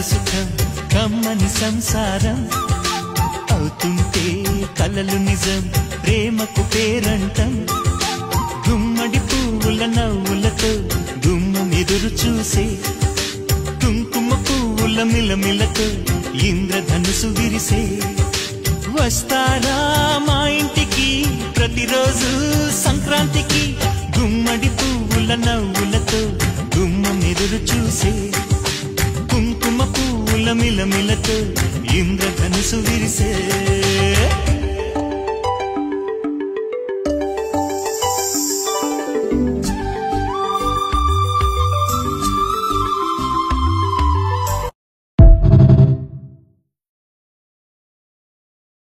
కలదు సుఖం కమ్మని సంసారం అవుతుంటే కలలు నిజం ప్రేమకు పేరంటం గుమ్మడి పువ్వుల నవ్వులతో గుమ్మం ఎదురు చూసే కుంకుమ పువ్వుల మిలమిలతో ఇంద్రధనుసు విరిసే వస్తారా మా ఇంటికి ప్రతిరోజు సంక్రాంతికి గుమ్మడి పువ్వుల నవ్వులతో గుమ్మం ఎదురు చూసే కుంకుమ పువ్వుల మిలమిలతో ఇంద్రధనుసు విరిసే